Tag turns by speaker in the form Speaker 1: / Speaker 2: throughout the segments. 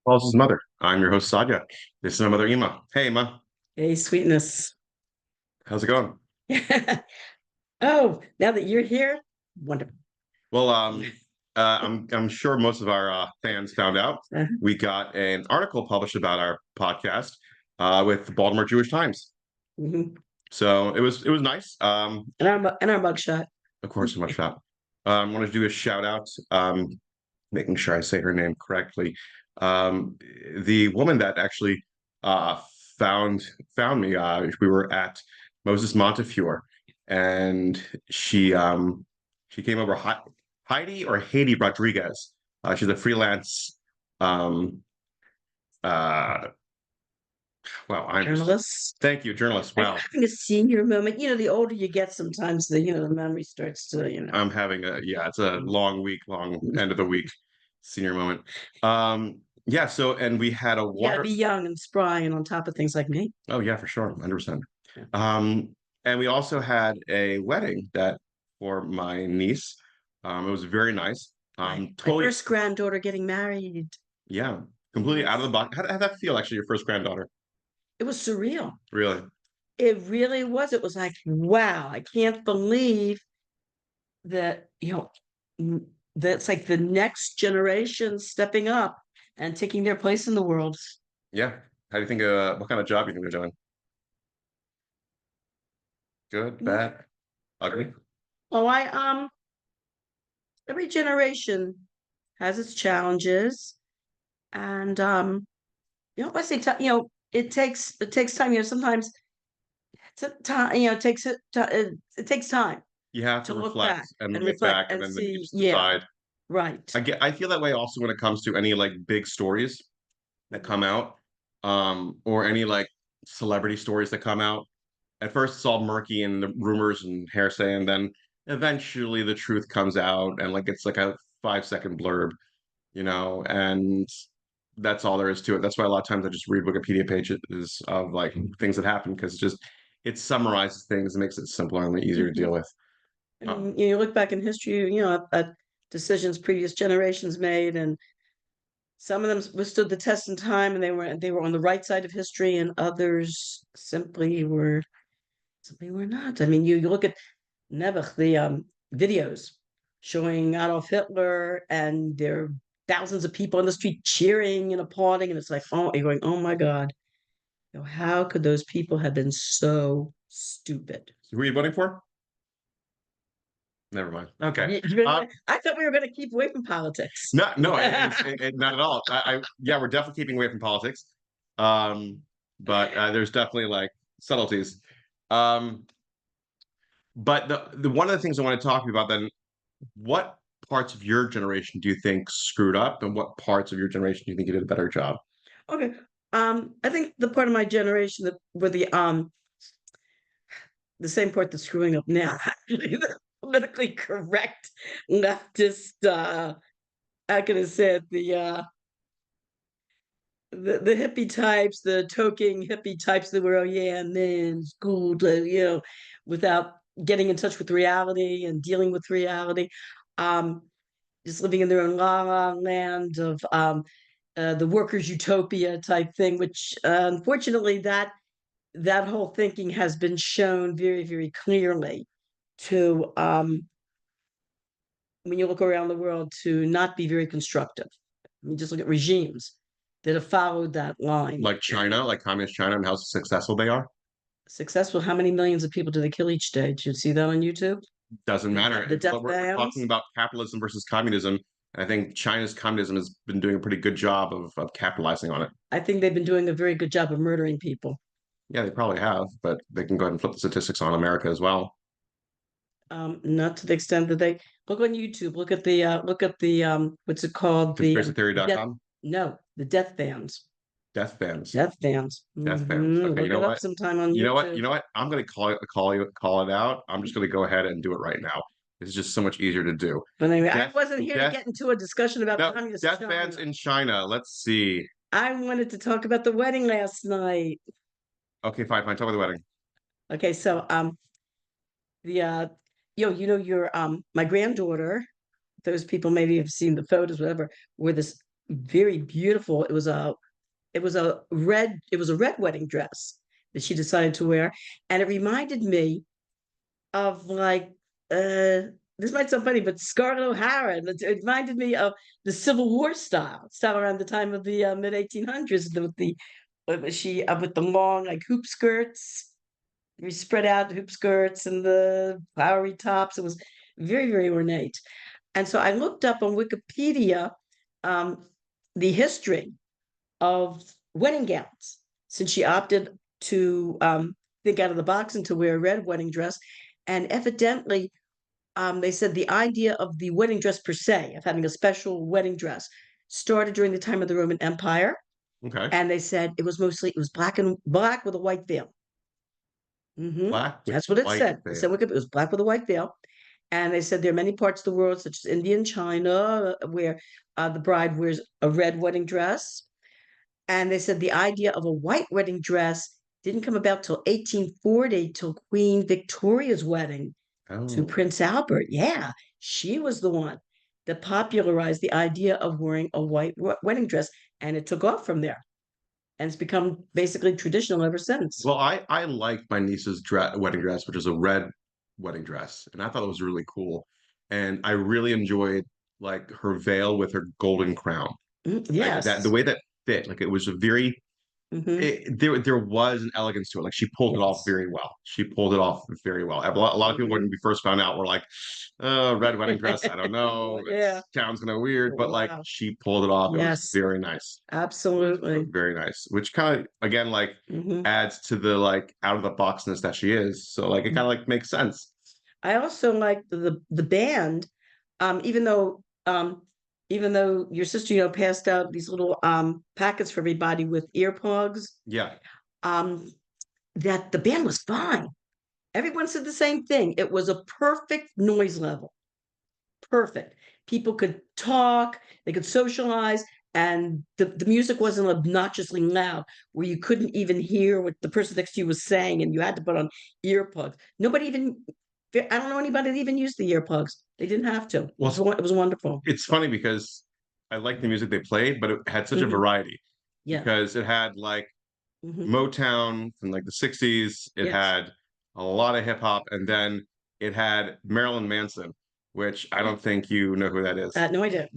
Speaker 1: Paul's mother. I'm your host, Sadia. This is my mother, Ima. Hey, Ima.
Speaker 2: Hey, sweetness.
Speaker 1: How's it going?
Speaker 2: Oh, now that you're here, wonderful.
Speaker 1: Well, I'm sure most of our fans found out
Speaker 2: Uh,
Speaker 1: we got an article published about our podcast with the Baltimore Jewish Times.
Speaker 2: mhm.
Speaker 1: So it was nice.
Speaker 2: And our mugshot.
Speaker 1: Of course, so much that. I want to do a shout out, making sure I say her name correctly. Um, the woman that actually uh, found found me. We were at Moses Montefiore, and she came over. Heidi or Haiti Rodriguez. She's a freelance. Um, uh, wow, I'm just
Speaker 2: Journalists.
Speaker 1: thank you, journalist.
Speaker 2: Are you
Speaker 1: Wow,
Speaker 2: having a senior moment? The older you get, sometimes the memory starts to,
Speaker 1: I'm having it's a long week, long end of the week, senior moment. Yeah, so and we had a
Speaker 2: you gotta
Speaker 1: water.
Speaker 2: be young and spry and on top of things like me.
Speaker 1: Oh yeah, for sure, 100%.
Speaker 2: Yeah.
Speaker 1: And we also had a wedding that for my niece. It was very nice.
Speaker 2: My
Speaker 1: Totally,
Speaker 2: first granddaughter getting married.
Speaker 1: yeah, completely out of the
Speaker 2: Yes.
Speaker 1: box. How'd that feel, actually, your first granddaughter?
Speaker 2: It was surreal.
Speaker 1: Really?
Speaker 2: It really was. It was like, wow, I can't believe that, that's like the next generation stepping up and taking their place in the world.
Speaker 1: Yeah. How do you think? What kind of job do you think they're doing? Good,
Speaker 2: Yeah.
Speaker 1: bad, ugly?
Speaker 2: Oh, every generation has its challenges, and I say, it takes time. Sometimes it's a time. It takes time
Speaker 1: You have to
Speaker 2: to look
Speaker 1: reflect
Speaker 2: back
Speaker 1: and
Speaker 2: and
Speaker 1: look
Speaker 2: reflect
Speaker 1: back, and
Speaker 2: and
Speaker 1: then you
Speaker 2: see.
Speaker 1: just
Speaker 2: Yeah,
Speaker 1: decide.
Speaker 2: right.
Speaker 1: I feel that way also when it comes to any like big stories that
Speaker 2: Mhm.
Speaker 1: come out, or any like celebrity stories that come out. At first, it's all murky and the rumors and hearsay, and then eventually the truth comes out, and like it's like a 5 second blurb, and that's all there is to it. That's why a lot of times I just read Wikipedia pages of like things that happen because it summarizes things and makes it simpler and easier to deal
Speaker 2: Mhm.
Speaker 1: with. Uh,
Speaker 2: And you look back in history, at decisions previous generations made, and some of them withstood the test in time, and they were on the right side of history, and others simply were not. I mean, you look at Nebuch, the videos showing Adolf Hitler, and there are thousands of people on the street cheering and applauding, and it's like, oh, you're going, oh my God, how could those people have been so stupid?
Speaker 1: who are you voting for? Never mind. Okay.
Speaker 2: I thought we were going to keep away from politics.
Speaker 1: No, not at all. Yeah, we're definitely keeping away from politics. Um, but there's definitely like subtleties. Um, but the one of the things I want to talk to you about then, what parts of your generation do you think screwed up, and what parts of your generation do you think you did a better job?
Speaker 2: Okay. I think the part of my generation that were the same part that's screwing up now, actually, the politically correct leftist, how can I say it, the hippie types, the toking hippie types that were, oh yeah, man, it's cool to, without getting in touch with reality and dealing with reality. Um, just living in their own la la land of the workers' utopia type thing, which unfortunately that whole thinking has been shown very, very clearly to when you look around the world to not be very constructive. You just look at regimes that have followed that line.
Speaker 1: Like China, like communist China, and how successful they are?
Speaker 2: Successful, how many millions of people do they kill each day? Did you see that on YouTube?
Speaker 1: Doesn't matter.
Speaker 2: The death
Speaker 1: We're talking
Speaker 2: bands.
Speaker 1: about capitalism versus communism. And I think China's communism has been doing a pretty good job of capitalizing on it.
Speaker 2: I think they've been doing a very good job of murdering people.
Speaker 1: Yeah, they probably have, but they can go ahead and flip the statistics on America as well.
Speaker 2: Not to the extent that they look on YouTube. Look at the what's it called? Death.
Speaker 1: Conspiracytheory.com.
Speaker 2: No, the death bands.
Speaker 1: Death bans.
Speaker 2: Death bands.
Speaker 1: Death bans. Okay, you
Speaker 2: Look
Speaker 1: know
Speaker 2: it up
Speaker 1: what?
Speaker 2: sometime on
Speaker 1: You know what?
Speaker 2: YouTube.
Speaker 1: You know what? I'm gonna call it out. I'm just gonna go ahead and do it right now. It's just so much easier to do.
Speaker 2: But anyway, I
Speaker 1: Death,
Speaker 2: wasn't here to
Speaker 1: death,
Speaker 2: get into a discussion about
Speaker 1: no,
Speaker 2: communist
Speaker 1: death bans
Speaker 2: China.
Speaker 1: in China. Let's see.
Speaker 2: I wanted to talk about the wedding last night.
Speaker 1: Okay, fine, fine. Talk about the wedding.
Speaker 2: Okay, so the your my granddaughter, those people maybe have seen the photos, whatever, wore this very beautiful. It was a red wedding dress that she decided to wear, and it reminded me of like this might sound funny, but Scarlett O'Hara. It reminded me of the Civil War style around the time of the mid 1800s with the she with the long like hoop skirts, we spread out hoop skirts and the flowery tops. It was very, very ornate. And so I looked up on Wikipedia um, the history of wedding gowns since she opted to think out of the box and to wear a red wedding dress. And evidently, they said the idea of the wedding dress per se, of having a special wedding dress, started during the time of the Roman Empire.
Speaker 1: Okay.
Speaker 2: And they said it was black with a white veil.
Speaker 1: Black with
Speaker 2: That's what it
Speaker 1: white
Speaker 2: said. It said
Speaker 1: veil.
Speaker 2: it was black with a white veil. And they said there are many parts of the world, such as India and China, where the bride wears a red wedding dress. And they said the idea of a white wedding dress didn't come about till 1840, till Queen Victoria's wedding to
Speaker 1: Oh.
Speaker 2: Prince Albert. Yeah, she was the one that popularized the idea of wearing a white wedding dress, and it took off from there. And it's become basically traditional ever since.
Speaker 1: Well, I liked my niece's wedding dress, which is a red wedding dress, and I thought it was really cool. And I really enjoyed like her veil with her golden crown. Like that, the
Speaker 2: Yes.
Speaker 1: way that fit, like it was a very there was an elegance to it. Like she pulled it off
Speaker 2: Yes.
Speaker 1: very well. She pulled it off very well. A lot of people when
Speaker 2: Mhm.
Speaker 1: we first found out were like, red wedding dress. I don't know. It
Speaker 2: Yeah.
Speaker 1: sounds kind of weird, but like
Speaker 2: Wow.
Speaker 1: she pulled it off. It was
Speaker 2: Yes.
Speaker 1: very nice.
Speaker 2: Absolutely.
Speaker 1: Very nice. Which kind of again like
Speaker 2: Hmm.
Speaker 1: adds to the like out of the boxness that she is. So like it kind of like makes sense.
Speaker 2: I also like the band, um, even though um, even though your sister, passed out these little packets for everybody with earplugs,
Speaker 1: Yeah.
Speaker 2: um, that the band was fine. Everyone said the same thing. It was a perfect noise level. Perfect. People could talk, they could socialize, and the music wasn't obnoxiously loud where you couldn't even hear what the person next to you was saying and you had to put on earplugs. Nobody even, I don't know anybody that even used the earplugs. They didn't have to. It
Speaker 1: Well,
Speaker 2: was, it was wonderful.
Speaker 1: it's funny because I like the music they played, but it had such a
Speaker 2: Hmm.
Speaker 1: variety
Speaker 2: Yeah.
Speaker 1: because it had like
Speaker 2: Hmm.
Speaker 1: Motown from like the 60s. It
Speaker 2: Yes.
Speaker 1: had a lot of hip hop, and then it had Marilyn Manson, which I don't think you know who that is.
Speaker 2: No, I don't.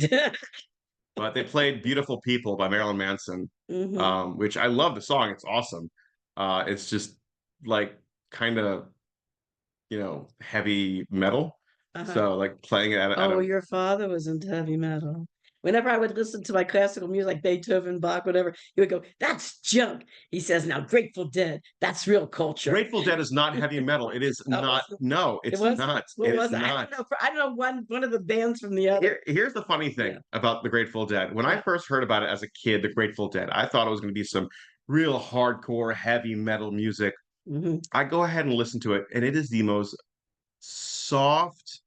Speaker 1: But they played Beautiful People by Marilyn Manson,
Speaker 2: Hmm.
Speaker 1: which I love the song. It's awesome. It's just like kind of, heavy metal.
Speaker 2: Uh-huh.
Speaker 1: So like playing it at
Speaker 2: Oh,
Speaker 1: a
Speaker 2: your father was into heavy metal. Whenever I would listen to my classical music, like Beethoven, Bach, whatever, he would go, "That's junk." He says, "Now, Grateful Dead, that's real culture."
Speaker 1: Grateful Dead is not heavy metal. It is
Speaker 2: Oh,
Speaker 1: not. No,
Speaker 2: it
Speaker 1: it's
Speaker 2: was.
Speaker 1: not.
Speaker 2: What
Speaker 1: It is
Speaker 2: was it? I
Speaker 1: not.
Speaker 2: don't know. I don't know one of the bands from the other.
Speaker 1: Here's the funny
Speaker 2: Yeah,
Speaker 1: thing about the Grateful Dead. When I
Speaker 2: yeah.
Speaker 1: first heard about it as a kid, the Grateful Dead, I thought it was going to be some real hardcore heavy metal music.
Speaker 2: Hmm.
Speaker 1: I go ahead and listen to it, and it is the most soft,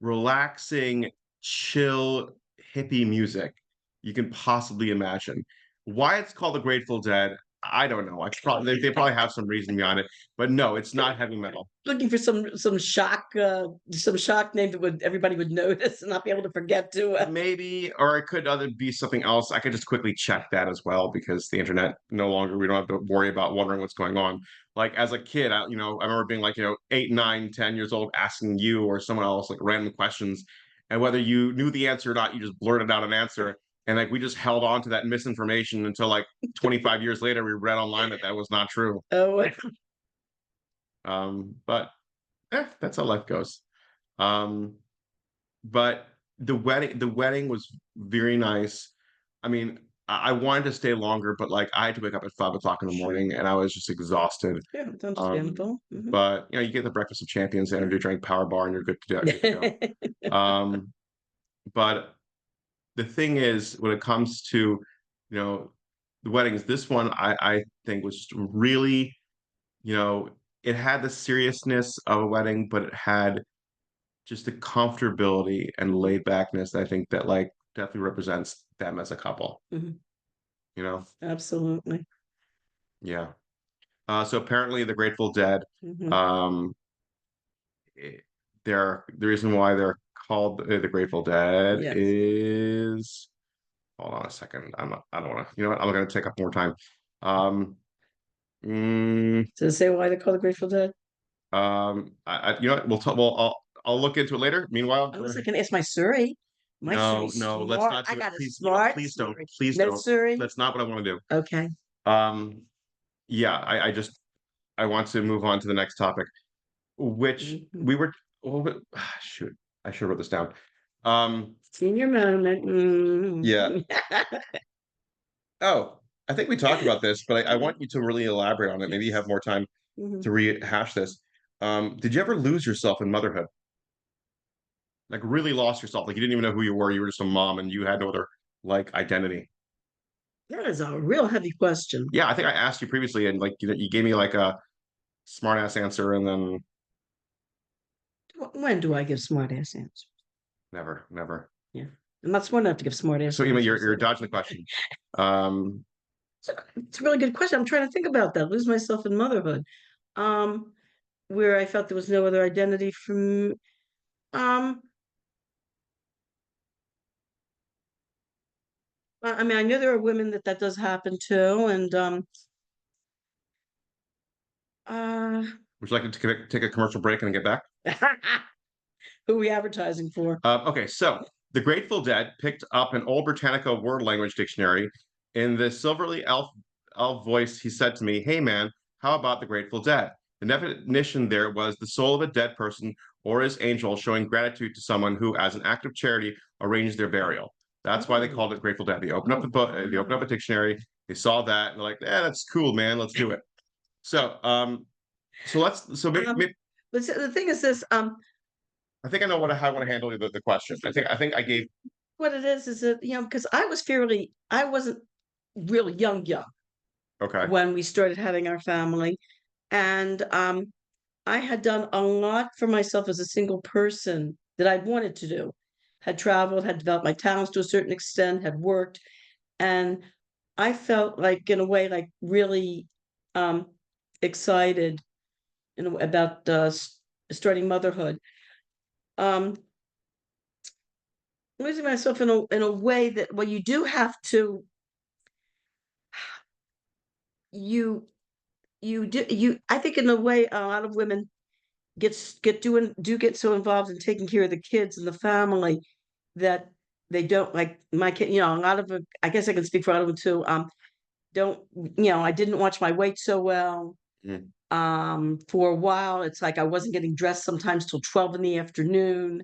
Speaker 1: relaxing, chill, hippie music you can possibly imagine. Why it's called the Grateful Dead, I don't know. They probably have some reason behind it, but no, it's not heavy metal.
Speaker 2: Looking for some shock name that would everybody would notice and not be able to forget to.
Speaker 1: Maybe, or it could other be something else. I could just quickly check that as well because the internet no longer we don't have to worry about wondering what's going on. Like as a kid, I remember being like, 8, 9, 10 years old, asking you or someone else like random questions, and whether you knew the answer or not, you just blurted out an answer. And like we just held on to that misinformation until like 25 years later, we read online that that was not true.
Speaker 2: Oh,
Speaker 1: But that's how life goes. Um, but the wedding was very nice. I mean, I wanted to stay longer, but like I had to wake up at 5 o'clock in the
Speaker 2: sure.
Speaker 1: morning and I was just exhausted.
Speaker 2: Yeah, it's
Speaker 1: Um,
Speaker 2: understandable. Hmm.
Speaker 1: but you get the breakfast of champions, energy drink, power bar, and you're good to go. But the thing is, when it comes to, you know, the weddings, this one I think was just really, you know, it had the seriousness of a wedding, but it had just the comfortability and
Speaker 2: Hmm.
Speaker 1: laid backness I think that like definitely represents them as a couple,
Speaker 2: Hmm.
Speaker 1: you know?
Speaker 2: Absolutely.
Speaker 1: Yeah. So apparently the Grateful Dead,
Speaker 2: Hmm.
Speaker 1: um, eh, the reason why they're called the Grateful Dead
Speaker 2: Yes.
Speaker 1: is hold on a second. I don't want to, you know what? I'm going to take up more time. Um, mm,
Speaker 2: Does it say why they call the Grateful Dead?
Speaker 1: you know what? I'll look into it later. Meanwhile, go
Speaker 2: Unless I
Speaker 1: ahead.
Speaker 2: can ask my Suri. My
Speaker 1: No,
Speaker 2: Suri's
Speaker 1: no, let's
Speaker 2: smart.
Speaker 1: not
Speaker 2: I
Speaker 1: do it.
Speaker 2: got a
Speaker 1: Please,
Speaker 2: smart
Speaker 1: please don't.
Speaker 2: Suri.
Speaker 1: Please
Speaker 2: No
Speaker 1: don't.
Speaker 2: Suri?
Speaker 1: That's not what I want to do.
Speaker 2: Okay.
Speaker 1: Um, yeah, I want to move on to the next topic, which
Speaker 2: Mhm.
Speaker 1: we were, oh, shoot, I should have wrote this down. Um,
Speaker 2: Senior moment.
Speaker 1: yeah.
Speaker 2: Mm.
Speaker 1: Oh, I think we talked about this, but I want you to really elaborate on it. Maybe you have more time
Speaker 2: Mhm.
Speaker 1: to rehash this. Did you ever lose yourself in motherhood? Like really lost yourself? Like you didn't even know who you were. You were just a mom and you had no other like identity.
Speaker 2: That is a real heavy question.
Speaker 1: Yeah, I think I asked you previously and like you gave me like a smart ass answer and then
Speaker 2: When do I give smart ass answers?
Speaker 1: never, never.
Speaker 2: Yeah. I'm not smart enough to give smart ass
Speaker 1: So you mean
Speaker 2: answers.
Speaker 1: you're dodging the question. Um,
Speaker 2: It's a really good question. I'm trying to think about that. Lose myself in motherhood. Um, where I felt there was no other identity from um I mean I know there are women that does happen to and uh
Speaker 1: would you like to take a commercial break and get back?
Speaker 2: who are we advertising for?
Speaker 1: Okay, so the Grateful Dead picked up an old Britannica word language dictionary. In the silverly elf voice, he said to me, "Hey man, how about the Grateful Dead?" The definition there was the soul of a dead person or his angel showing gratitude to someone who, as an act of charity, arranged their burial. That's why they called it
Speaker 2: Oh,
Speaker 1: Grateful Dead. They opened up the book, they opened up a dictionary, they saw that, and they're like, "Yeah, that's cool, man. Let's do it." So, maybe,
Speaker 2: um but the thing is this
Speaker 1: I think I know how I want to handle the question. I think I gave
Speaker 2: what it is that because I wasn't really young
Speaker 1: okay.
Speaker 2: when we started having our family and I had done a lot for myself as a single person that I wanted to do. Had traveled, had developed my talents to a certain extent, had worked, and I felt like, in a way, like really um, excited about starting motherhood. Um, Losing myself in a way that, well, you do have to you you do you. I think in a way, a lot of women get so involved in taking care of the kids and the family that they don't like my kid, a lot of I guess I can speak for a lot of them too. Don't I didn't watch my weight so well.
Speaker 1: Mm.
Speaker 2: For a while, it's like I wasn't getting dressed sometimes till 12 in the afternoon.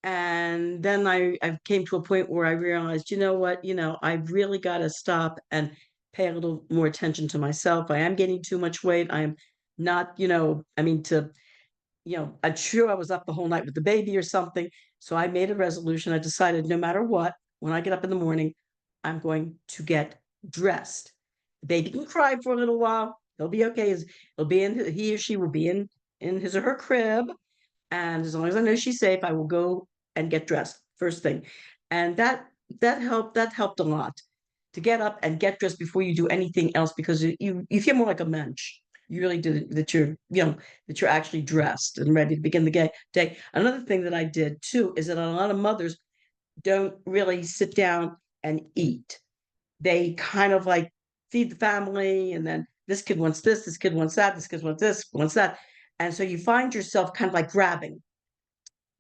Speaker 2: And then I came to a point where I realized, you know what, I've really got to stop and pay a little more attention to myself. I am gaining too much weight. I am not, I mean, I'm sure I was up the whole night with the baby or something. So I made a resolution. I decided no matter what, when I get up in the morning, I'm going to get dressed. The baby can cry for a little while. He'll be okay. He'll be he or she will be in his or her crib. And as long as I know she's safe, I will go and get dressed first thing. And that helped a lot to get up and get dressed before you do anything else because you feel more like a mensch. You really do that that you're actually dressed and ready to begin the day. Another thing that I did too is that a lot of mothers don't really sit down and eat. They kind of like feed the family and then this kid wants that, this kid wants this, wants that. And so you find yourself kind of like grabbing,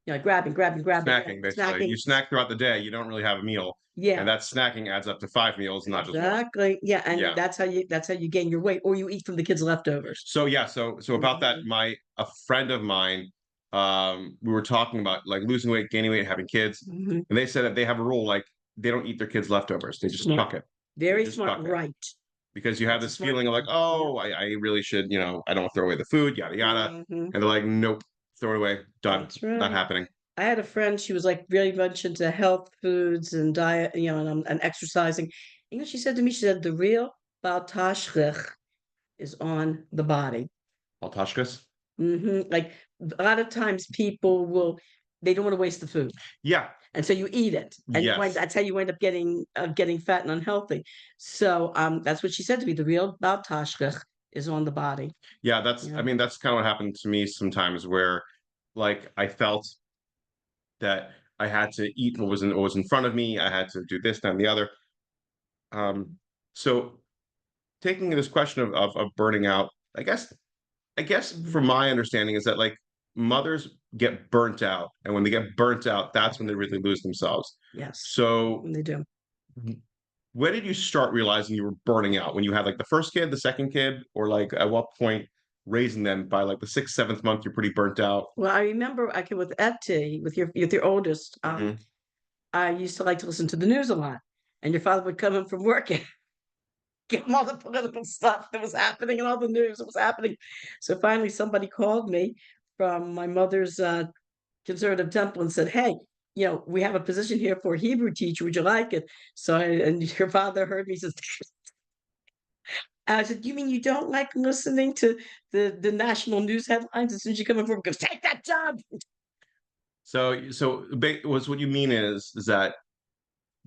Speaker 2: grabbing,
Speaker 1: Snacking, basically.
Speaker 2: snacking.
Speaker 1: You snack throughout the day, you don't really have a meal. And
Speaker 2: Yeah,
Speaker 1: that snacking adds up to 5 meals, not just one.
Speaker 2: exactly. Yeah, and
Speaker 1: Yeah.
Speaker 2: that's how you gain your weight, or you eat from the kids' leftovers.
Speaker 1: So yeah, so about that,
Speaker 2: Mhm,
Speaker 1: a friend of mine, we were talking about like losing weight, gaining weight, having kids,
Speaker 2: mhm.
Speaker 1: and they said that they have a rule like they don't eat their kids' leftovers. They just
Speaker 2: Smart,
Speaker 1: chuck it. They
Speaker 2: very
Speaker 1: just
Speaker 2: smart.
Speaker 1: chuck it.
Speaker 2: Right,
Speaker 1: Because you have
Speaker 2: that's a
Speaker 1: this
Speaker 2: smart
Speaker 1: feeling of like,
Speaker 2: thing. Yeah.
Speaker 1: oh, I really should, I don't want to throw away the food, yada yada.
Speaker 2: Hmm.
Speaker 1: And they're like, nope, throw it away, done,
Speaker 2: That's
Speaker 1: not
Speaker 2: right.
Speaker 1: happening.
Speaker 2: I had a friend. She was like really much into health foods and diet, and exercising. She said to me, she said, the real Baltashlich is on the body.
Speaker 1: Altashkas?
Speaker 2: Like a lot of times people they don't want to waste the food.
Speaker 1: Yeah,
Speaker 2: And so you eat it, and
Speaker 1: yes.
Speaker 2: that's how you end up getting fat and unhealthy. So that's what she said to me. The real Baltashkach is on the body.
Speaker 1: Yeah, I
Speaker 2: Yeah.
Speaker 1: mean, that's kind of what happened to me sometimes where like I felt that I had to eat what was in front of me. I had to do this, that, and the other. Um, so taking this question of burning out, I guess
Speaker 2: Mhm.
Speaker 1: from my understanding is that like mothers get burnt out, and when they get burnt out, that's when they really lose themselves.
Speaker 2: Yes,
Speaker 1: So
Speaker 2: they do.
Speaker 1: when did you start realizing you were burning out? When you had like the first kid, the second kid, or like at what point raising them by like the sixth, seventh month, you're pretty burnt out?
Speaker 2: Well, I remember, I can with Etty, with your oldest,
Speaker 1: Hmm.
Speaker 2: I used to like to listen to the news a lot, and your father would come in from work and give him all the political stuff that was happening and all the news that was happening. So finally, somebody called me from my mother's conservative temple and said, "Hey, we have a position here for a Hebrew teacher. Would you like it?" And your father heard me says, I said, "You mean you don't like listening to the national news headlines as soon as you come in from work? Goes, take that job."
Speaker 1: Was what you mean is that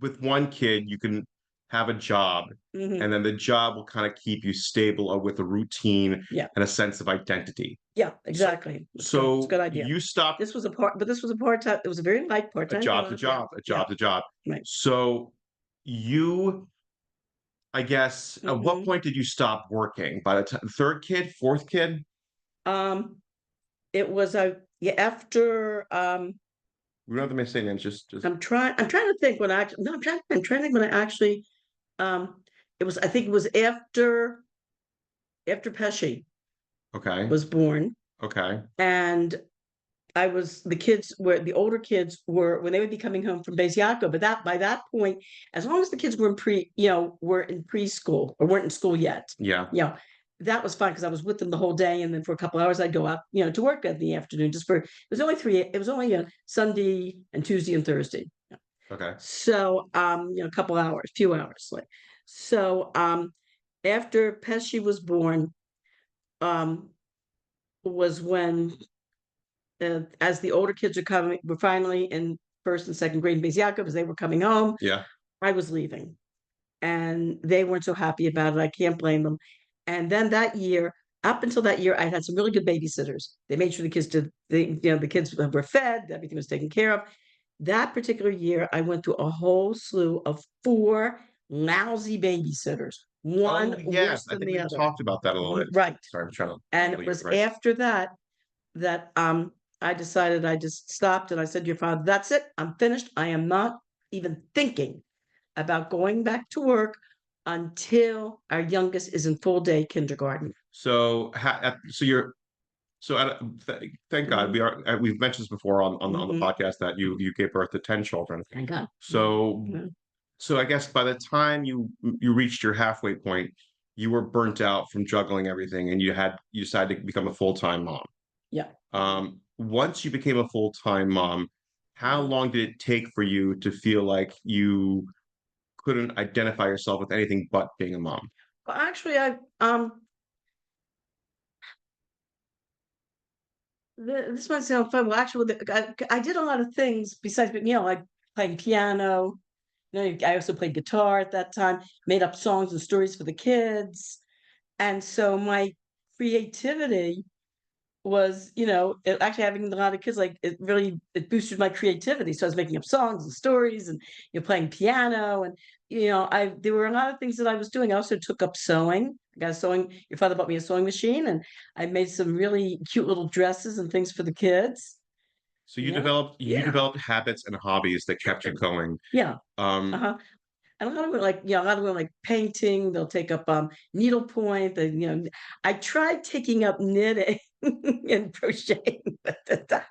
Speaker 1: with one kid, you can have a job,
Speaker 2: Hmm.
Speaker 1: and then the job will kind of keep you stable with a routine
Speaker 2: Yeah.
Speaker 1: and a sense of identity.
Speaker 2: Yeah,
Speaker 1: So,
Speaker 2: exactly. It's good. It's a
Speaker 1: so
Speaker 2: good idea.
Speaker 1: you stopped
Speaker 2: This was a part-time. It was a very light
Speaker 1: a
Speaker 2: part-time
Speaker 1: job to
Speaker 2: job. Yeah.
Speaker 1: job, a
Speaker 2: Yeah.
Speaker 1: job to job.
Speaker 2: Right.
Speaker 1: So you, I guess, at what
Speaker 2: Hmm.
Speaker 1: point did you stop working? By the third kid, fourth kid?
Speaker 2: Um, it was a yeah, after
Speaker 1: We don't have to make say names. Just
Speaker 2: I'm trying to think when I actually no, I'm trying to think when I actually um it was I think it was after Pesci
Speaker 1: okay,
Speaker 2: was born,
Speaker 1: okay,
Speaker 2: and the older kids were when they would be coming home from Beis Yaakov, but that by that point, as long as the kids were were in preschool or weren't in school yet,
Speaker 1: yeah.
Speaker 2: you know, that was fine because I was with them the whole day, and then for a couple hours I'd go out, to work in the afternoon. It was only a Sunday and Tuesday and Thursday.
Speaker 1: Okay.
Speaker 2: So a couple hours, few hours, like so after Pesci was born, um, was when as the older kids were finally in first and second grade in Beis Yaakov, as they were coming home,
Speaker 1: Yeah.
Speaker 2: I was leaving, and they weren't so happy about it. I can't blame them. And then up until that year, I had some really good babysitters. They made sure the kids were fed, everything was taken care of. That particular year, I went through a whole slew of four lousy babysitters,
Speaker 1: Oh
Speaker 2: one
Speaker 1: yes,
Speaker 2: worse
Speaker 1: I
Speaker 2: than
Speaker 1: think
Speaker 2: the
Speaker 1: we've
Speaker 2: other.
Speaker 1: talked about that a little bit.
Speaker 2: Right.
Speaker 1: Sorry, I'm trying to
Speaker 2: And
Speaker 1: label
Speaker 2: it
Speaker 1: you.
Speaker 2: was
Speaker 1: Right.
Speaker 2: after that I decided I just stopped and I said to your father, "That's it. I'm finished. I am not even thinking about going back to work until our youngest is in full day kindergarten."
Speaker 1: So you're so thank God
Speaker 2: Mhm,
Speaker 1: we've mentioned this before on the
Speaker 2: mhm.
Speaker 1: podcast that you gave birth to 10 children.
Speaker 2: Thank God. Mhm,
Speaker 1: So
Speaker 2: mhm.
Speaker 1: so I guess by the time you reached your halfway point, you were burnt out from juggling everything, and you decided to become a full-time mom.
Speaker 2: Yeah.
Speaker 1: Once you became a full-time mom, how
Speaker 2: Mhm.
Speaker 1: long did it take for you to feel like you couldn't identify yourself with anything but being a mom?
Speaker 2: Well, actually, this might sound fun. Well, actually, I did a lot of things besides, like playing piano. I also played guitar at that time, made up songs and stories for the kids. And so my creativity actually having a lot of kids, like it boosted my creativity. So I was making up songs and stories and playing piano and I there were a lot of things that I was doing. I also took up sewing. I got a sewing Your father bought me a sewing machine and I made some really cute little dresses and things for the kids.
Speaker 1: So
Speaker 2: Yeah.
Speaker 1: you
Speaker 2: Yeah.
Speaker 1: developed habits and hobbies that kept you going.
Speaker 2: Yeah.
Speaker 1: Um,
Speaker 2: Uh-huh. And a lot of them a lot of them like painting, they'll take up needlepoint, I tried taking up knitting and crocheting, but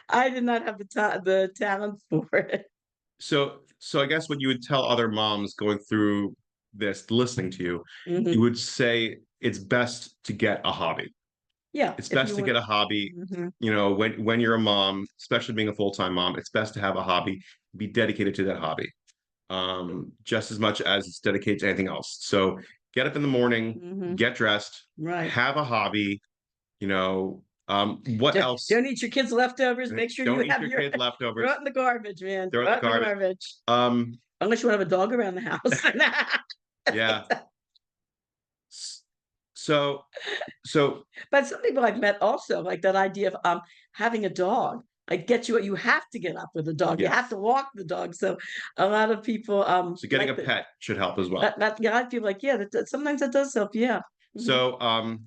Speaker 2: I did not have the talent for it.
Speaker 1: so I guess what you would tell other moms going through this, listening to you, you
Speaker 2: Mhm.
Speaker 1: would say it's best to get a hobby.
Speaker 2: Yeah,
Speaker 1: It's
Speaker 2: if
Speaker 1: best
Speaker 2: you
Speaker 1: to get
Speaker 2: want.
Speaker 1: a hobby.
Speaker 2: Mhm.
Speaker 1: When you're a mom, especially being a full-time mom, it's best to have a hobby, be dedicated to that hobby, just as much as it's dedicated to anything else. So get up in the morning,
Speaker 2: Mhm.
Speaker 1: get dressed,
Speaker 2: Right.
Speaker 1: have a hobby. What else?
Speaker 2: Don't eat your kids' leftovers. Make sure you
Speaker 1: Don't eat
Speaker 2: have
Speaker 1: your
Speaker 2: your
Speaker 1: kids'
Speaker 2: throw
Speaker 1: leftovers.
Speaker 2: it in the garbage, man.
Speaker 1: Throw it in
Speaker 2: Throw
Speaker 1: the
Speaker 2: it in the
Speaker 1: garbage.
Speaker 2: garbage.
Speaker 1: Um,
Speaker 2: Unless you want to have a dog around the house.
Speaker 1: yeah. S- So, so
Speaker 2: But some people I've met also like that idea of having a dog. like get you have to get up with the dog. You have
Speaker 1: Yes.
Speaker 2: to walk the dog. So a lot of people
Speaker 1: So getting a
Speaker 2: like that.
Speaker 1: pet should help as well.
Speaker 2: That yeah, I feel like yeah, sometimes that does help. Yeah. Hmm.
Speaker 1: So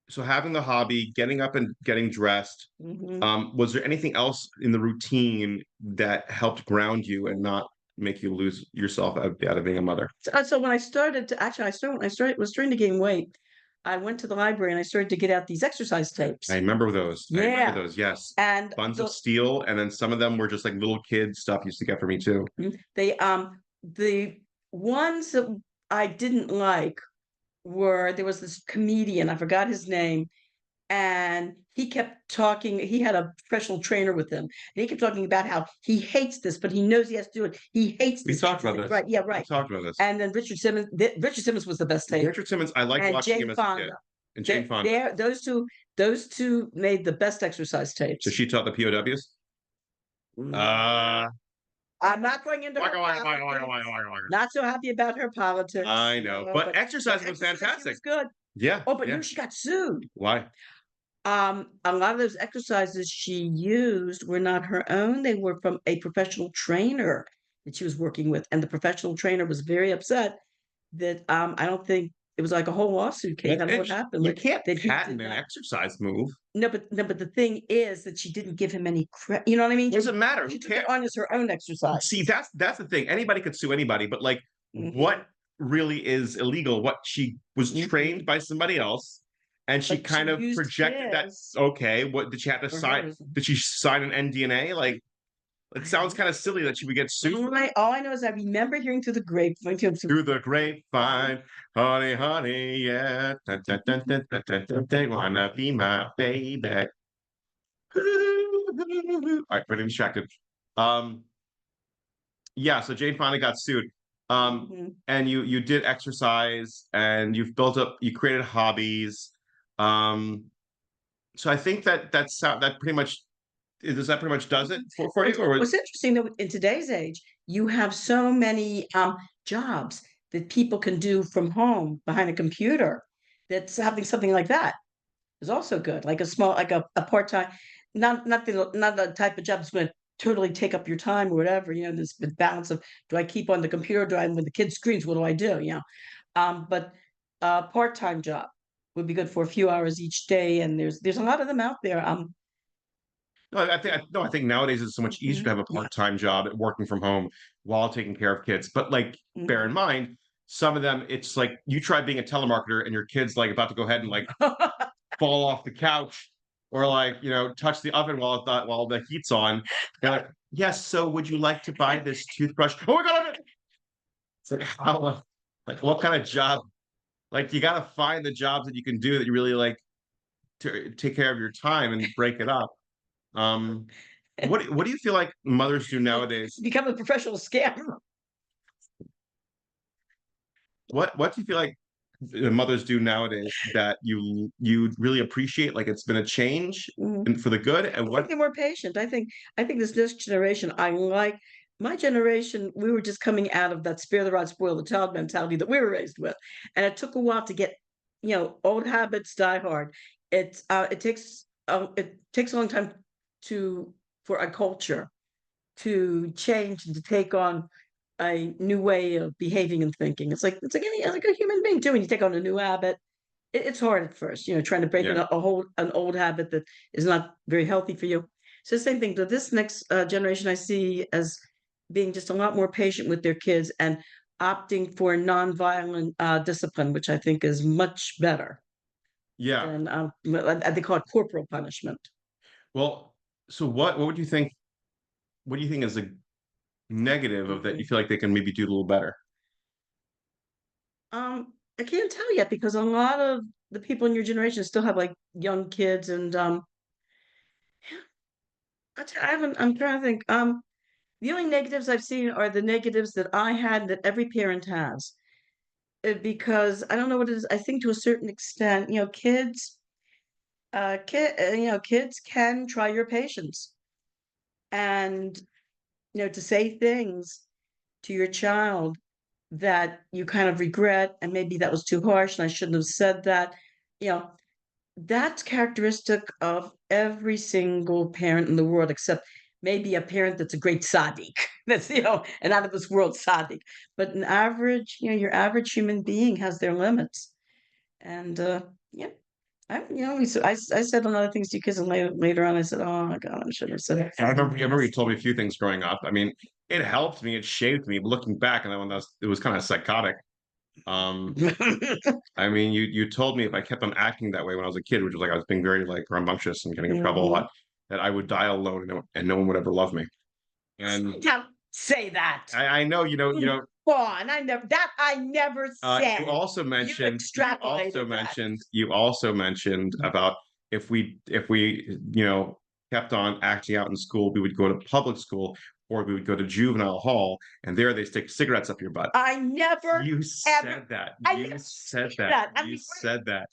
Speaker 1: so having the hobby, getting up and getting dressed,
Speaker 2: Hmm.
Speaker 1: was there anything else in the routine that helped ground you and not make you lose yourself out of being a mother?
Speaker 2: So when I started to actually, I started when I started was starting to gain weight. I went to the library and I started to get out these exercise
Speaker 1: I
Speaker 2: tapes.
Speaker 1: remember those. I remember
Speaker 2: Yeah,
Speaker 1: those. Yes.
Speaker 2: and
Speaker 1: Buns of Steel, and then some of them were just like little kid stuff used to get for me too.
Speaker 2: the ones that I didn't like were there was this comedian, I forgot his name, and he kept talking. He had a professional trainer with him, and he kept talking about how he hates this, but he knows he has to do it. He hates
Speaker 1: We
Speaker 2: this
Speaker 1: talked about
Speaker 2: exercise.
Speaker 1: this.
Speaker 2: Right? Yeah,
Speaker 1: We
Speaker 2: right.
Speaker 1: talked about this.
Speaker 2: And then Richard Simmons was the best tape,
Speaker 1: Richard Simmons, I liked
Speaker 2: and
Speaker 1: watching
Speaker 2: Jane
Speaker 1: him as a kid.
Speaker 2: Fonda.
Speaker 1: And Jane Fonda.
Speaker 2: Those two made the best exercise
Speaker 1: So
Speaker 2: tapes.
Speaker 1: she taught the POWs?
Speaker 2: Mm.
Speaker 1: Uh,
Speaker 2: I'm not going into her
Speaker 1: waka, waka, waka, waka,
Speaker 2: politics.
Speaker 1: waka, waka, waka.
Speaker 2: Not so happy about her politics,
Speaker 1: I know, but
Speaker 2: but
Speaker 1: exercise was
Speaker 2: exercise, she
Speaker 1: fantastic.
Speaker 2: was good.
Speaker 1: Yeah,
Speaker 2: Oh, but
Speaker 1: yeah.
Speaker 2: she got sued.
Speaker 1: Why?
Speaker 2: A lot of those exercises she used were not her own. They were from a professional trainer that she was working with, and the professional trainer was very upset that I don't think it was like a whole lawsuit case. I don't know what happened,
Speaker 1: You
Speaker 2: but
Speaker 1: can't
Speaker 2: that he
Speaker 1: patent
Speaker 2: did
Speaker 1: an
Speaker 2: not.
Speaker 1: exercise move.
Speaker 2: No, but the thing is that she didn't give him any credit. You know what I mean?
Speaker 1: What does it matter?
Speaker 2: She
Speaker 1: Who
Speaker 2: took it
Speaker 1: cares?
Speaker 2: on as her own
Speaker 1: See,
Speaker 2: exercises.
Speaker 1: that's the thing. Anybody could sue anybody, but like,
Speaker 2: Hmm.
Speaker 1: what really is illegal? What she was trained
Speaker 2: Hmm.
Speaker 1: by somebody else, and she
Speaker 2: But she
Speaker 1: kind of
Speaker 2: used
Speaker 1: projected that.
Speaker 2: his
Speaker 1: Okay, what did she have to
Speaker 2: for
Speaker 1: sign?
Speaker 2: hers.
Speaker 1: Did she sign an NDNA? Like, it
Speaker 2: I
Speaker 1: sounds
Speaker 2: don't
Speaker 1: kind of silly that she would get sued for
Speaker 2: all I know is I remember hearing through the grapevine.
Speaker 1: through the grapevine, honey, honey, yeah. Dun, dun, dun, dun, dun, dun, dun, dun, wanna be my baby. All right, getting distracted. Um, yeah, so Jane Fonda got sued.
Speaker 2: Mhm.
Speaker 1: And you did exercise and you've built up, you created hobbies. Um, so I think that pretty much does that pretty much does it for you, or
Speaker 2: What's interesting though, in today's age, you have so many jobs that people can do from home behind a computer. That's having something like that is also good, like a small, like a part-time, not the type of job that's going to totally take up your time or whatever. This balance of do I keep on the computer? Do I when the kid screams? What do I do? But a part-time job would be good for a few hours each day, and there's a lot of them out there.
Speaker 1: no, I think nowadays it's so much easier to
Speaker 2: Mhm.
Speaker 1: have a part-time job working from home while taking care of kids. But like, bear in
Speaker 2: Mhm.
Speaker 1: mind, some of them, it's like you try being a telemarketer and your kid's like about to go ahead and like fall off the couch or like touch the oven while the heat's on. They're like, yes. So would you like to buy this toothbrush? Oh my god! It's like how like what kind of job? Like you got to find the jobs that you can do that you really like to take care of your time and break it up. Um, what do you feel like mothers do nowadays?
Speaker 2: Become a professional scammer.
Speaker 1: What do you feel like mothers do nowadays that you really appreciate? Like it's been a change
Speaker 2: Mhm.
Speaker 1: and for the good. And
Speaker 2: I think
Speaker 1: what
Speaker 2: they're more patient. I think this next generation, I like my generation, we were just coming out of that spare the rod, spoil the child mentality that we were raised with. And it took a while to get, old habits die hard. It takes a long time to for a culture to change and to take on a new way of behaving and thinking. It's like a human being too. When you take on a new habit, it's hard at first, trying to break
Speaker 1: yeah.
Speaker 2: an old habit that is not very healthy for you. So same thing. To this next generation, I see as being just a lot more patient with their kids and opting for nonviolent discipline, which I think is much better
Speaker 1: Yeah.
Speaker 2: than they call it corporal punishment.
Speaker 1: Well, so what would you think? What do you think is a negative of that? You
Speaker 2: Mhm.
Speaker 1: feel like they can maybe do a little better?
Speaker 2: I can't tell yet because a lot of the people in your generation still have like young kids, and I haven't. I'm trying to think. The only negatives I've seen are the negatives that I had that every parent has. Because I don't know what it is. I think to a certain extent, kids can try your patience, and to say things to your child that you kind of regret, and maybe that was too harsh, and I shouldn't have said that. You know, That's characteristic of every single parent in the world, except maybe a parent that's a great tzaddik. That's, an out of this world tzaddik. But an average, your average human being has their limits. And yeah, I said a lot of things to you kids, and later on, I said, "Oh my God, I should have said it."
Speaker 1: I remember you told me a few things growing up. I mean, it helped me, it shaped me. But looking back, and then when it was kind of psychotic. Um, I mean, you told me if I kept on acting that way when I was a kid, which was like I was being very like rambunctious and getting in trouble a
Speaker 2: Mhm.
Speaker 1: lot, that I would die alone and no one would ever love me. And
Speaker 2: Don't say that.
Speaker 1: I know,
Speaker 2: Come on, I never
Speaker 1: you
Speaker 2: said.
Speaker 1: also
Speaker 2: You
Speaker 1: mentioned,
Speaker 2: extrapolated that.
Speaker 1: you also mentioned about if we kept on acting out in school, we would go to public school or we would go to juvenile hall, and there they stick cigarettes up your butt.
Speaker 2: I never
Speaker 1: You
Speaker 2: ever
Speaker 1: said that.
Speaker 2: I
Speaker 1: You
Speaker 2: never
Speaker 1: said
Speaker 2: said
Speaker 1: that.
Speaker 2: that. I
Speaker 1: You
Speaker 2: mean,
Speaker 1: said that.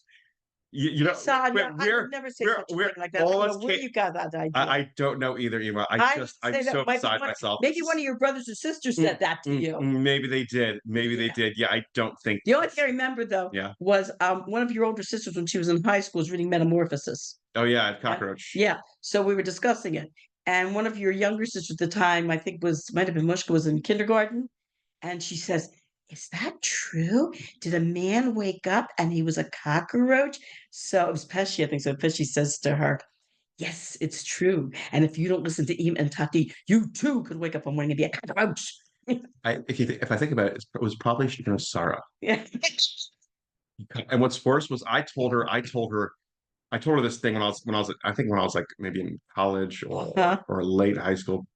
Speaker 2: Sonia, I would
Speaker 1: We're
Speaker 2: never say
Speaker 1: we're
Speaker 2: such a
Speaker 1: we're
Speaker 2: thing like that. I
Speaker 1: all
Speaker 2: don't
Speaker 1: us
Speaker 2: know where
Speaker 1: kids.
Speaker 2: you got that idea.
Speaker 1: I don't know either, Ema.
Speaker 2: I didn't
Speaker 1: I'm
Speaker 2: say
Speaker 1: so
Speaker 2: that.
Speaker 1: beside myself. This
Speaker 2: Maybe one
Speaker 1: is
Speaker 2: of your brothers or sisters said that to you.
Speaker 1: maybe they did. Maybe they
Speaker 2: Yeah.
Speaker 1: did. Yeah, I don't think
Speaker 2: The only thing I
Speaker 1: that's
Speaker 2: remember though
Speaker 1: yeah.
Speaker 2: was one of your older sisters when she was in high school was reading Metamorphosis.
Speaker 1: Oh yeah,
Speaker 2: Yeah.
Speaker 1: cockroach.
Speaker 2: Yeah. So we were discussing it. And one of your younger sisters at the time, I think might have been Mushka, was in kindergarten. And she says, "Is that true? Did a man wake up and he was a cockroach?" So it was Pesci, I think so. Pesci says to her, "Yes, it's true. And if you don't listen to Im and Tati, you too could wake up one morning and be a cockroach."
Speaker 1: If I think about it, it was probably Shikino Sarah.
Speaker 2: Yeah.
Speaker 1: And what's worse was I told her this thing I think when I was like maybe in college
Speaker 2: Uh-huh.
Speaker 1: or late high school,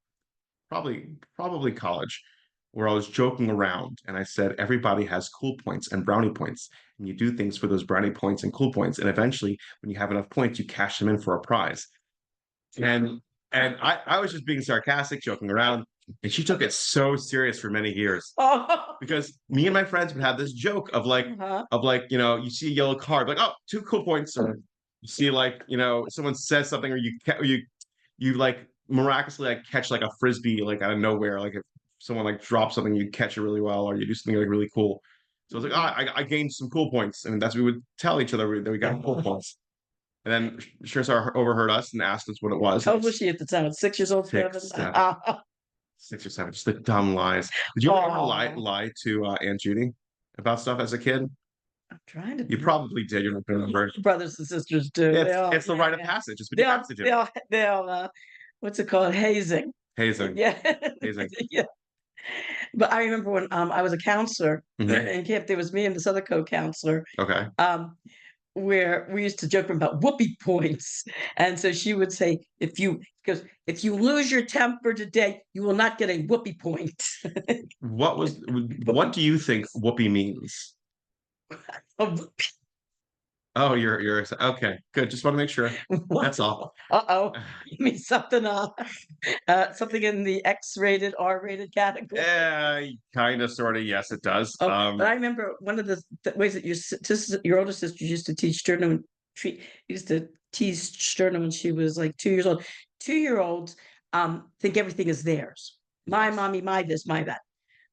Speaker 1: probably college, where I was joking around and I said everybody has cool points and brownie points, and you do things for those brownie points and cool points, and eventually, when you have enough points, you cash them in for a prize. And I was just being sarcastic, joking around, and she took it so serious for many years
Speaker 2: Oh.
Speaker 1: because me and my friends would have this joke
Speaker 2: Uh-huh.
Speaker 1: of like you see a yellow card like oh two cool points, or you see like someone says something, or you like miraculously like catch like a frisbee like out of nowhere, like if someone like drops something you catch it really well, or you do something like really cool. So I was like, oh, I gained some cool points, and that's what we would tell each other that we got cool points. And then Shirsar overheard us and asked us what it was.
Speaker 2: How old was she at the time? 6 years old,
Speaker 1: Six,
Speaker 2: seven?
Speaker 1: seven, 6 or 7, just the dumb lies. Did you ever
Speaker 2: Oh,
Speaker 1: lie to Aunt Judy about stuff as a kid?
Speaker 2: I'm trying to
Speaker 1: You
Speaker 2: think.
Speaker 1: probably did. You're not gonna remember.
Speaker 2: Brothers and sisters do.
Speaker 1: It's the
Speaker 2: Yeah,
Speaker 1: rite of
Speaker 2: yeah.
Speaker 1: passage. It's what you
Speaker 2: They'll
Speaker 1: have to do.
Speaker 2: they'll they'll what's it called? Hazing.
Speaker 1: Hazing,
Speaker 2: Yeah.
Speaker 1: hazing.
Speaker 2: Yeah. But I remember when I was a counselor
Speaker 1: Hmm.
Speaker 2: in camp, there was me and this other co-counselor,
Speaker 1: Okay.
Speaker 2: um, where we used to joke about whoopee points. And so she would say, because if you lose your temper today, you will not get a whoopee point.
Speaker 1: What
Speaker 2: Whoopee
Speaker 1: do you think whoopee means?
Speaker 2: points.
Speaker 1: Oh, you're okay. Good. Just want to make sure. That's all.
Speaker 2: Uh-oh. You mean something in the X-rated, R-rated category?
Speaker 1: Kind of, sort of. Yes, it does.
Speaker 2: Oh, but I remember one of the ways that your older sister used to teach Sterno and used to tease Sterno when she was like 2 years old. 2-year-olds think everything is theirs. My
Speaker 1: Yes.
Speaker 2: mommy, my this, my that.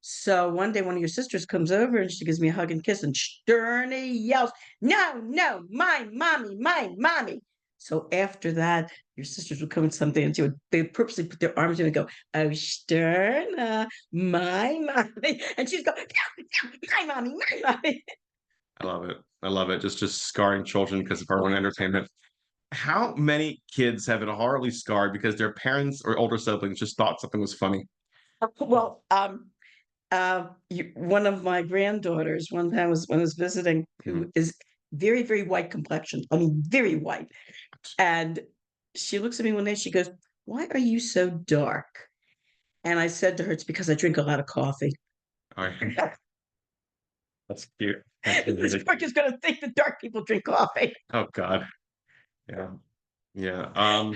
Speaker 2: So one day, one of your sisters comes over and she gives me a hug and kiss, and Sterny yells, "No, no, my mommy, my mommy." So after that, your sisters would come in someday and they'd purposely put their arms in and go, "Oh, Sterna, my mommy." And she'd go, "No, no, my mommy, my mommy."
Speaker 1: I love it. I love it. Just scarring children because of our own entertainment. How many kids have been horribly scarred because their parents or older siblings just thought something was funny?
Speaker 2: Well, one of my granddaughters one time was when I was visiting, who
Speaker 1: Mhm.
Speaker 2: is very, very white complexion. I mean, very white. And she looks at me one day, she goes, "Why are you so dark?" And I said to her, "It's because I drink a lot of coffee."
Speaker 1: All right. That's cute. That's
Speaker 2: This
Speaker 1: really
Speaker 2: book
Speaker 1: cute.
Speaker 2: is gonna think that dark people drink coffee.
Speaker 1: Oh God. Yeah. Yeah.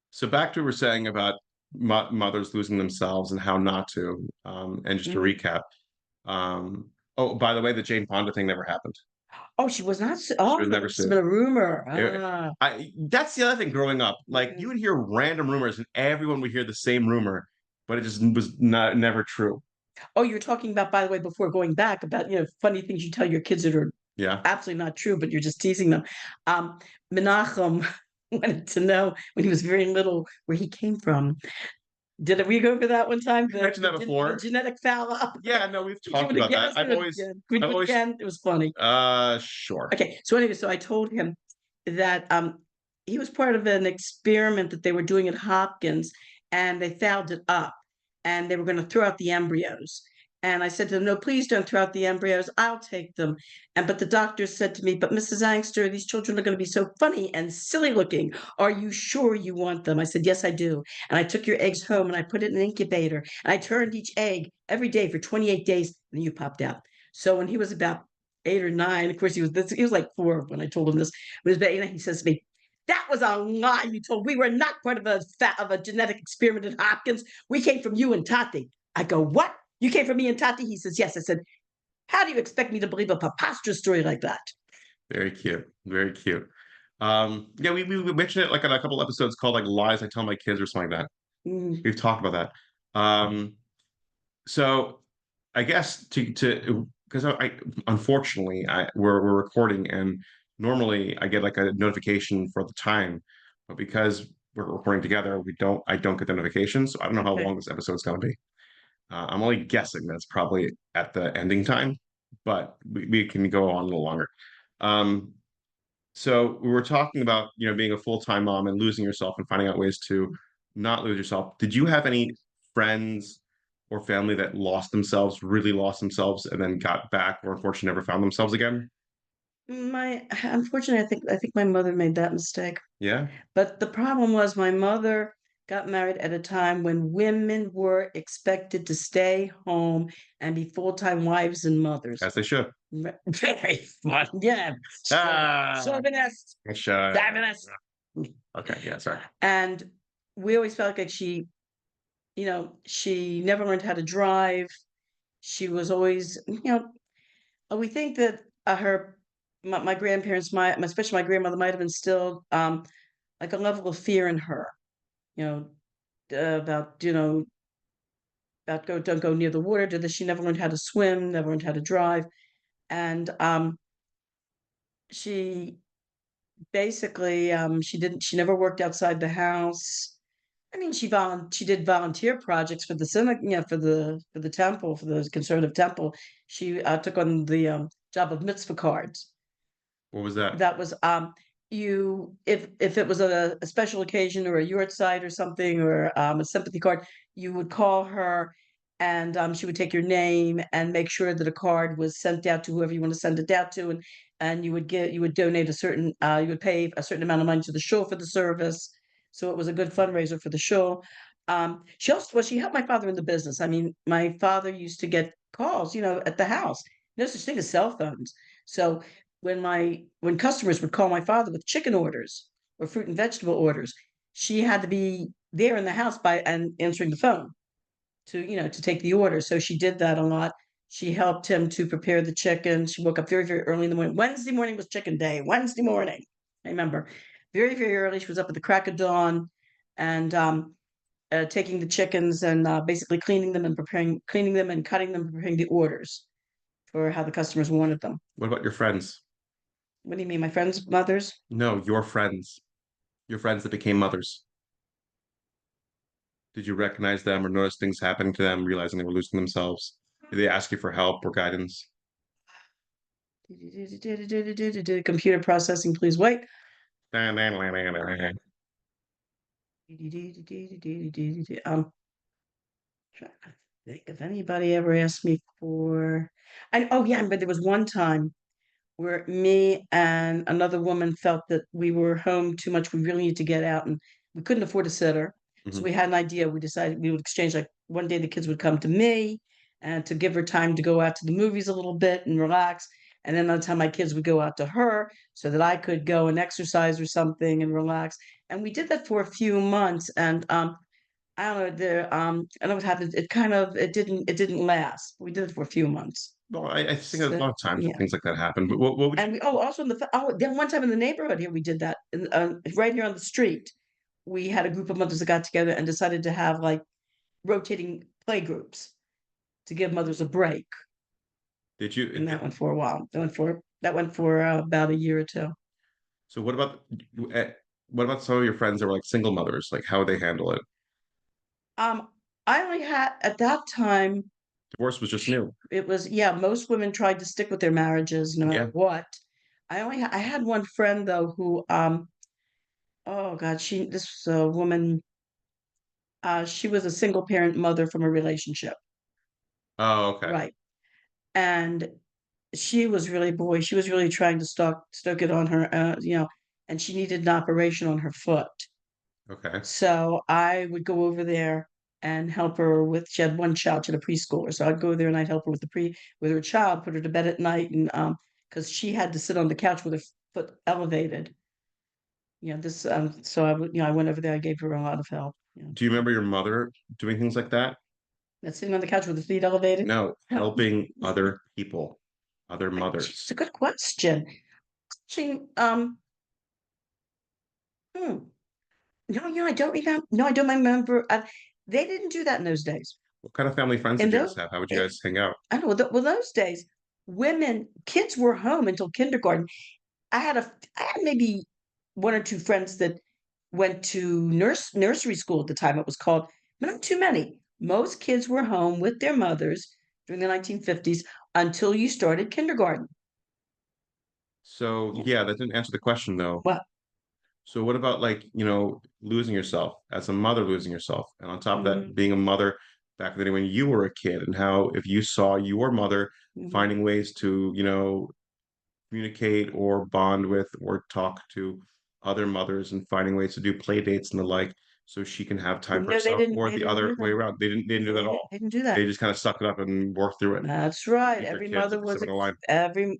Speaker 1: So back to what we we're saying about mothers losing themselves and how not to. And just to
Speaker 2: Mhm.
Speaker 1: recap. Oh, by the way, the Jane Fonda thing never happened.
Speaker 2: Oh, she was not s
Speaker 1: She
Speaker 2: oh,
Speaker 1: was never
Speaker 2: it's
Speaker 1: sued.
Speaker 2: been a rumor.
Speaker 1: It- that's the other thing growing up. Like you
Speaker 2: Mhm.
Speaker 1: would hear random rumors and everyone would hear the same rumor, but it just was not never true.
Speaker 2: Oh, you're talking about, by the way, before going back, about, funny things you tell your kids that are
Speaker 1: Yeah.
Speaker 2: absolutely not true, but you're just teasing them. Um, Menachem wanted to know when he was very little where he came from. Did we go over that one time?
Speaker 1: You mentioned that
Speaker 2: The
Speaker 1: before.
Speaker 2: genetic fella.
Speaker 1: Yeah, no, we've
Speaker 2: Do
Speaker 1: talked
Speaker 2: it
Speaker 1: about
Speaker 2: again.
Speaker 1: that.
Speaker 2: Let's do it again. Can we
Speaker 1: I've
Speaker 2: do it
Speaker 1: always
Speaker 2: again? It was funny.
Speaker 1: sure.
Speaker 2: Okay, so anyway, so I told him that he was part of an experiment that they were doing at Hopkins, and they fouled it up, and they were going to throw out the embryos. And I said to them, "No, please don't throw out the embryos. I'll take them." And but the doctor said to me, "But Mrs. Angster, these children are going to be so funny and silly looking. Are you sure you want them?" I said, "Yes, I do." And I took your eggs home and I put it in an incubator, and I turned each egg every day for 28 days, and then you popped out. So when he was about 8 or 9. Of course, he was like 4 when I told him this. When he was about 8, he says to me, "That was a lie you told. We were not part of a genetic experiment at Hopkins. We came from you and Tati." I go, "What? You came from me and Tati?" He says, "Yes." I said, "How do you expect me to believe a preposterous story like that?"
Speaker 1: Very cute. Very cute. Yeah, we mentioned it like on a couple episodes called like lies I tell my kids or something like that.
Speaker 2: Mm,
Speaker 1: We've talked about that. So I guess to because I unfortunately we're recording and normally I get like a notification for the time, but because we're recording together, we don't I don't get the notification. So I don't know how
Speaker 2: okay.
Speaker 1: long this episode's gonna be. I'm only guessing that's probably at the ending time, but we can go on a little longer. Um, so we were talking about, being a full-time mom and losing yourself and finding out ways to not lose yourself. Did you have any friends or family that lost themselves, really lost themselves, and then got back, or unfortunately never found themselves again?
Speaker 2: My unfortunately, I think my mother made that mistake.
Speaker 1: Yeah,
Speaker 2: But the problem was my mother got married at a time when women were expected to stay home and be full-time wives and mothers.
Speaker 1: as they should.
Speaker 2: Very fun. Yeah.
Speaker 1: Ah,
Speaker 2: Chauvinist.
Speaker 1: should.
Speaker 2: Chauvinist.
Speaker 1: Okay, yeah, sorry.
Speaker 2: And we always felt like she never learned how to drive. She was always, we think that my grandparents, especially my grandmother, might have instilled like a level of fear in her, you know, about about don't go near the water. To this, she never learned how to swim, never learned how to drive, and she basically she never worked outside the house. I mean, she did volunteer projects for the synagogue, for the temple, for the conservative temple. She took on the job of mitzvah cards.
Speaker 1: What was that?
Speaker 2: That was you if it was a special occasion or a yurt site or something or a sympathy card, you would call her and she would take your name and make sure that a card was sent out to whoever you want to send it out to, and you would donate you would pay a certain amount of money to the shul for the service. So it was a good fundraiser for the shul. She helped my father in the business. I mean, my father used to get calls, at the house. No such thing as cell phones. So when customers would call my father with chicken orders or fruit and vegetable orders, she had to be there in the house by and answering the phone to take the order. So she did that a lot. She helped him to prepare the chicken. She woke up very, very early in the morning. Wednesday morning was chicken day. Wednesday morning, I remember, very, very early. She was up at the crack of dawn and taking the chickens and basically cleaning them and cutting them, preparing the orders for how the customers wanted them.
Speaker 1: What about your friends?
Speaker 2: What do you mean, my friends' mothers?
Speaker 1: No, your friends that became mothers. Did you recognize them or notice things happening to them, realizing they were losing themselves? Did they ask you for help or guidance?
Speaker 2: Computer processing, please wait.
Speaker 1: Well,
Speaker 2: Trying to think if anybody ever asked me for. Oh yeah, but there was one time where me and another woman felt that we were home too much. We really need to get out, and we couldn't afford a sitter. So we had an idea. We decided we would exchange. Like one day, the kids would come to me, and to give her time to go out to the movies a little bit and relax. And then another time, my kids would go out to her so that I could go and exercise or something and relax. And we did that for a few months. And I don't know. I know what happened. It didn't last. We did it for a few months.
Speaker 1: I think a
Speaker 2: So
Speaker 1: lot of times
Speaker 2: yeah.
Speaker 1: things like that happen. But what would
Speaker 2: And also then one time in the neighborhood here, we did that right here on the street. We had a group of mothers that got together and decided to have like rotating play groups to give mothers a break.
Speaker 1: did you
Speaker 2: And that went for a while. That went for That went for about a year or two.
Speaker 1: So eh, what about some of your friends that were like single mothers? Like how would they handle it?
Speaker 2: Um, I only had at that time,
Speaker 1: Divorce was just new.
Speaker 2: it was, yeah, most women tried to stick with their marriages no matter
Speaker 1: Yeah.
Speaker 2: what. I had one friend though who oh God, this was a woman, she was a single parent mother from a relationship.
Speaker 1: Oh, okay.
Speaker 2: Right. And she was really trying to stoke it on her, and she needed an operation on her foot.
Speaker 1: Okay.
Speaker 2: So I would go over there and help her with, she had one child, she had a preschooler. So I'd go there and I'd help her with her child, put her to bed at night, and because she had to sit on the couch with her foot elevated. So I went over there, I gave her a lot of help.
Speaker 1: Do you remember your mother doing things like that?
Speaker 2: That's sitting on the couch with her feet elevated.
Speaker 1: No,
Speaker 2: No.
Speaker 1: helping other people, other
Speaker 2: It's
Speaker 1: mothers.
Speaker 2: a good question. She, hmm. No, I don't remember. No, I don't remember. They didn't do that in those days.
Speaker 1: What kind of family friends
Speaker 2: In
Speaker 1: did you guys
Speaker 2: those,
Speaker 1: have? How would you
Speaker 2: eh,
Speaker 1: guys hang out?
Speaker 2: I don't know. Well, those days, kids were home until kindergarten. I had maybe one or two friends that went to nursery school at the time. It was called, but not too many. Most kids were home with their mothers during the 1950s until you started kindergarten.
Speaker 1: So
Speaker 2: Yeah.
Speaker 1: yeah, that didn't answer the question though.
Speaker 2: Well,
Speaker 1: So what about like, losing yourself as a mother, losing yourself, and on top of that,
Speaker 2: mhm,
Speaker 1: being a mother back then when you were a kid, and how if you saw your mother
Speaker 2: mhm.
Speaker 1: finding ways to, communicate or bond with or talk to other mothers and finding ways to do play dates and the like, so she can have time for
Speaker 2: No, they
Speaker 1: herself,
Speaker 2: didn't.
Speaker 1: or
Speaker 2: They
Speaker 1: the
Speaker 2: didn't
Speaker 1: other
Speaker 2: do
Speaker 1: way
Speaker 2: that.
Speaker 1: around. They didn't do that at all.
Speaker 2: They didn't do that.
Speaker 1: They just kind of sucked it up and worked through it,
Speaker 2: That's right.
Speaker 1: keep their kids at the center of the line,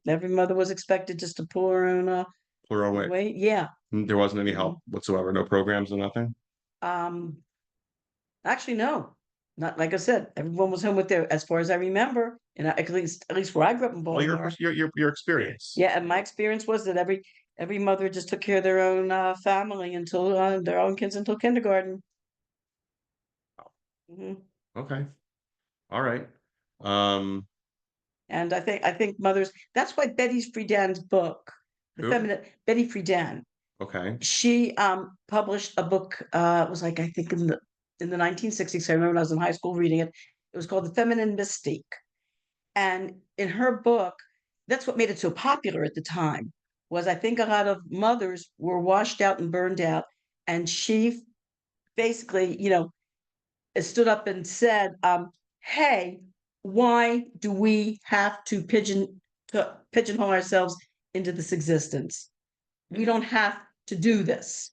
Speaker 2: Every mother was expected just to pull her own
Speaker 1: pull her own way.
Speaker 2: weight. Yeah.
Speaker 1: There wasn't any help
Speaker 2: Mhm.
Speaker 1: whatsoever, no programs or nothing.
Speaker 2: Um, Actually, no. Not like I said, everyone was home with their, as far as I remember, and at least where I grew up in
Speaker 1: Well,
Speaker 2: Baltimore.
Speaker 1: your experience.
Speaker 2: Yeah, and my experience was that every mother just took care of their own family until their own kids until kindergarten. Mhm.
Speaker 1: Okay. All right. Um,
Speaker 2: And I think mothers. That's why Betty Friedan's book, The
Speaker 1: who?
Speaker 2: Feminine Betty Friedan,
Speaker 1: Okay.
Speaker 2: she published a book. It was like I think in the 1960s. I remember when I was in high school reading it. It was called The Feminine Mystique. And in her book, that's what made it so popular at the time, was I think a lot of mothers were washed out and burned out. And she basically, stood up and said, hey, why do we have to pigeonhole ourselves into this existence? We don't have to do this.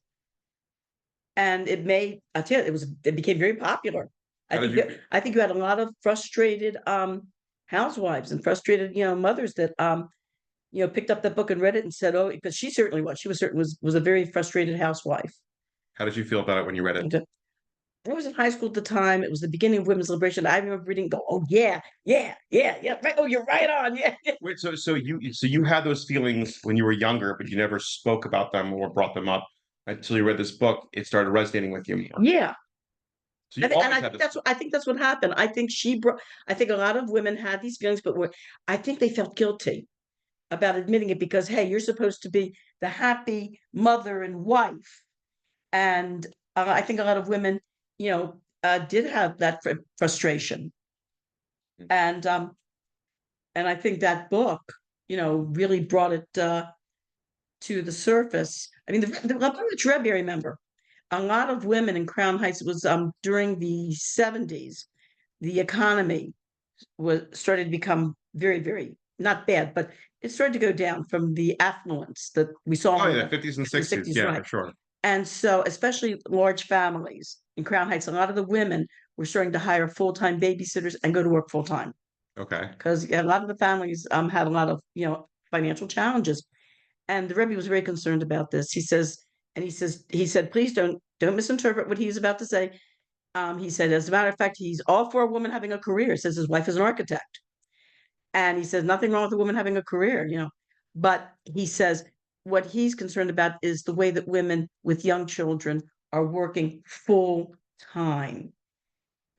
Speaker 2: And I tell you, it became very popular.
Speaker 1: How did you?
Speaker 2: I think you had a lot of frustrated housewives and frustrated, mothers that picked up that book and read it and said, "Oh," because she certainly was. She was certain was a very frustrated housewife.
Speaker 1: How did you feel about it when you read it?
Speaker 2: And I was in high school at the time. It was the beginning of women's liberation. I remember reading, go, "Oh yeah, yeah, yeah, yeah, right. Oh, you're right on, yeah."
Speaker 1: Wait, so you had those feelings when you were younger, but you never spoke about them or brought them up until you read this book. It started resonating with you more.
Speaker 2: Yeah.
Speaker 1: So you always had this.
Speaker 2: I think that's what happened. I think a lot of women had these feelings, but I think they felt guilty about admitting it because, hey, you're supposed to be the happy mother and wife. And I think a lot of women, did have that frustration. And I think that book, really brought it to the surface. I mean, the Trebi, I remember a lot of women in Crown Heights. It was during the 70s. The economy was started to become very, very not bad, but it started to go down from the affluence that we saw
Speaker 1: Oh
Speaker 2: in
Speaker 1: yeah, 50s and
Speaker 2: the
Speaker 1: 60s.
Speaker 2: 60s,
Speaker 1: Yeah,
Speaker 2: right?
Speaker 1: for sure.
Speaker 2: And so, especially large families in Crown Heights, a lot of the women were starting to hire full-time babysitters and go to work full-time
Speaker 1: Okay.
Speaker 2: because a lot of the families had a lot of financial challenges. And the Rebbe was very concerned about this. He said, please don't misinterpret what he's about to say. He said, as a matter of fact, he's all for a woman having a career. Says his wife is an architect. And he says, nothing wrong with a woman having a career, But he says, what he's concerned about is the way that women with young children are working full time.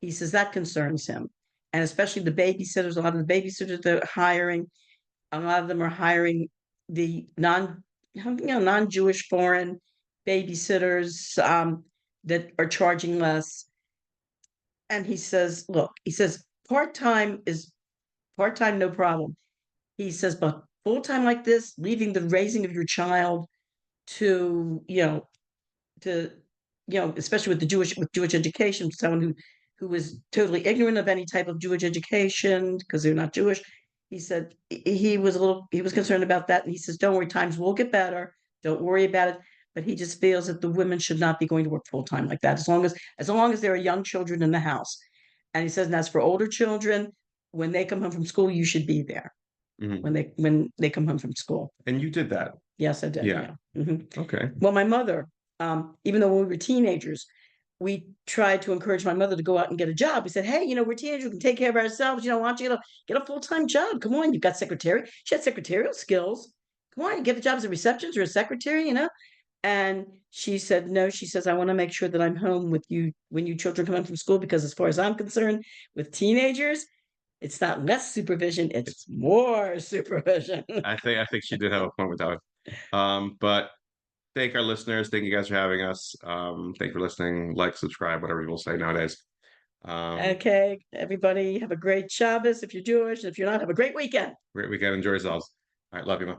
Speaker 2: He says that concerns him. And especially the babysitters, a lot of the babysitters they're hiring, a lot of them are hiring the non-Jewish foreign babysitters that are charging less. And he says, look, he says, part-time is part-time, no problem. He says, but full-time like this, leaving the raising of your child to, to, especially with Jewish education, someone who was totally ignorant of any type of Jewish education because they're not Jewish. He said he was concerned about that, and he says, "Don't worry, times will get better. Don't worry about it." But he just feels that the women should not be going to work full time like that, as long as there are young children in the house. And he says, and as for older children, when they come home from school, you should be there
Speaker 1: Mhm.
Speaker 2: when they come home from school.
Speaker 1: And you did that.
Speaker 2: Yes, I did.
Speaker 1: Yeah.
Speaker 2: Yeah. Mhm.
Speaker 1: Okay.
Speaker 2: Well, my mother, even though when we were teenagers, we tried to encourage my mother to go out and get a job. We said, "Hey, we're teenagers, we can take care of ourselves. Why don't you get a full-time job? Come on, you've got secretary." She had secretarial skills. Come on, you get a job as a receptionist or a secretary. And she said, "No." She says, "I want to make sure that I'm home with you when you children come home from school, because as far as I'm concerned, with teenagers, it's not less supervision, it's more supervision."
Speaker 1: I think she did have a point with that one. But thank our listeners. Thank you guys for having us. Thank you for listening. Like, subscribe, whatever people say nowadays.
Speaker 2: Okay, everybody have a great Shabbos if you're Jewish. If you're not, have a great weekend.
Speaker 1: Great weekend. Enjoy yourselves. All right. Love you, man.